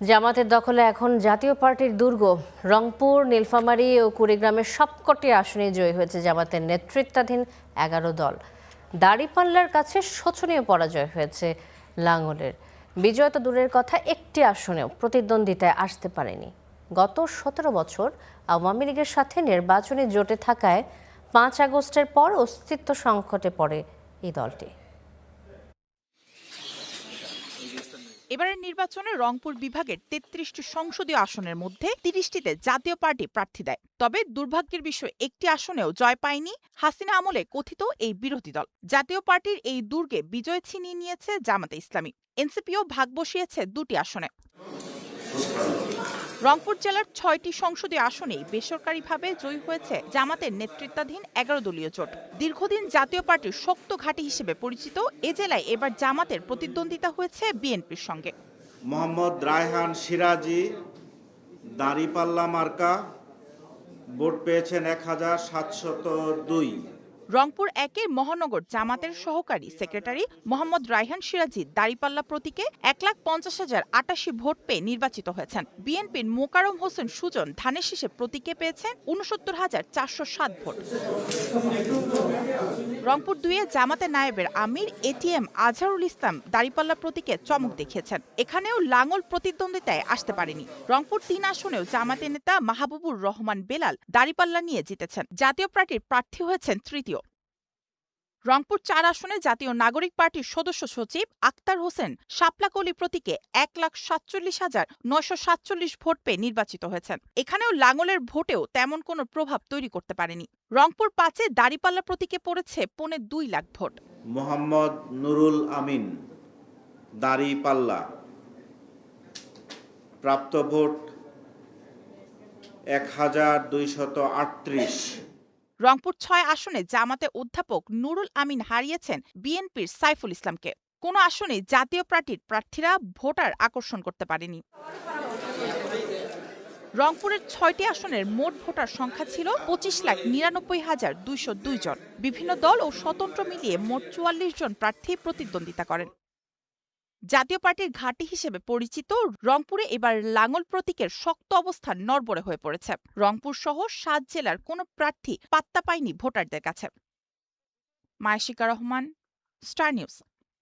জামাতের দখলে এখন জাতীয় পার্টির দুর্গ। রংপুর, নীলফামারী ও কুড়িগ্রামের সবকটি আসনে জয়ী হয়েছে জামাতের নেতৃত্বাধীন ১১ দল। দাঁড়িপাল্লার কাছে শোচনীয় পরাজয় হয়েছে লাঙ্গলের। বিজয় তো দূরের কথা, একটি আসনেও প্রতিদ্বন্দ্বিতায় আসতে পারেনি। গত ১৭ বছর আওয়ামী লীগের সাথে নির্বাচনী জোটে থাকায় ৫ আগস্টের পর অস্তিত্ব সংকটে পড়ে এই দলটি। এবারের নির্বাচনে রংপুর বিভাগের ৩৩টি সংসদীয় আসনের মধ্যে ৩০টিতে জাতীয় পার্টি প্রার্থী দেয়। তবে দুর্ভাগ্যের বিষয়, একটি আসনেও জয় পায়নি হাসিনা আমলে কথিত এই বিরোধী দল। জাতীয় পার্টির এই দুর্গে বিজয় ছিনিয়ে নিয়েছে জামাতে ইসলামী। এনসিপিও ভাগ বসিয়েছে ২টি আসনে। রংপুর জেলার ৬টি সংসদীয় আসনেই বেসরকারিভাবে জয়ী হয়েছে জামাতের নেতৃত্বাধীন ১১ দলীয় জোট। দীর্ঘদিন জাতীয় পার্টির শক্ত ঘাঁটি হিসেবে পরিচিত এ জেলায় এবার জামাতের প্রতিদ্বন্দ্বিতা হয়েছে বিএনপির সঙ্গে। মোহাম্মদ রায়হান সিরাজি দাঁড়িপাল্লা মার্কা, ভোট পেয়েছেন ১৭০২। রংপুর ১-এ মহানগর জামাতের সহকারী সেক্রেটারি মোহাম্মদ রায়হান সিরাজি দাঁড়িপাল্লা প্রতীকে ১,৫০,০৮৮ ভোট পেয়ে নির্বাচিত হয়েছেন। বিএনপির মোকাররম হোসেন সুজন ধানের শীষে প্রতীকে পেয়েছেন ৬৯,৪০৭ ভোট। রংপুর ২-এ জামাতের নায়েবের আমির এটিএম আজহারুল ইসলাম দাঁড়িপাল্লা প্রতীকে চমক দেখিয়েছেন। এখানেও লাঙ্গল প্রতিদ্বন্দ্বিতায় আসতে পারেনি। রংপুর ৩ আসনেও জামাতের নেতা মাহবুবুর রহমান বেলাল দাঁড়িপাল্লা নিয়ে জিতেছেন। জাতীয় পার্টির প্রার্থী হয়েছেন তৃতীয়। রংপুর ৪ আসনে জাতীয় নাগরিক পার্টির সদস্য সচিব আক্তার হোসেন শাপলাকলি প্রতীকে ১,৪৭,৯৪৭ ভোট পেয়ে নির্বাচিত হয়েছেন। এখানেও লাঙ্গলের ভোটেও তেমন কোনো প্রভাব তৈরি করতে পারেনি। রংপুর ৫-এ দাঁড়িপাল্লা প্রতীকে পড়েছে ২.৫ লাখ ভোট। মোহাম্মদ নুরুল আমিন দাঁড়িপাল্লা, প্রাপ্ত ভোট ১,২৩৮। রংপুর ৬ আসনে জামাতে অধ্যাপক নুরুল আমিন হারিয়েছেন বিএনপির সাইফুল ইসলামকে। কোনো আসনে জাতীয় পার্টির প্রার্থীরা ভোটার আকর্ষণ করতে পারেনি। রংপুরের ৬টি আসনের মোট ভোটার সংখ্যা ছিল ২৫,৯৯,২০২ জন। বিভিন্ন দল ও স্বতন্ত্র মিলিয়ে মোট ৪৪ জন প্রার্থী প্রতিদ্বন্দ্বিতা করেন। জাতীয় পার্টির ঘাঁটি হিসেবে পরিচিত রংপুরে এবার লাঙ্গল প্রতীকের শক্ত অবস্থান নড়বড়ে হয়ে পড়েছে। রংপুর সহ ৭ জেলার কোনো প্রার্থী পাত্তা পায়নি ভোটারদের কাছে। মায়াশিকা রহমান, স্টার নিউজ।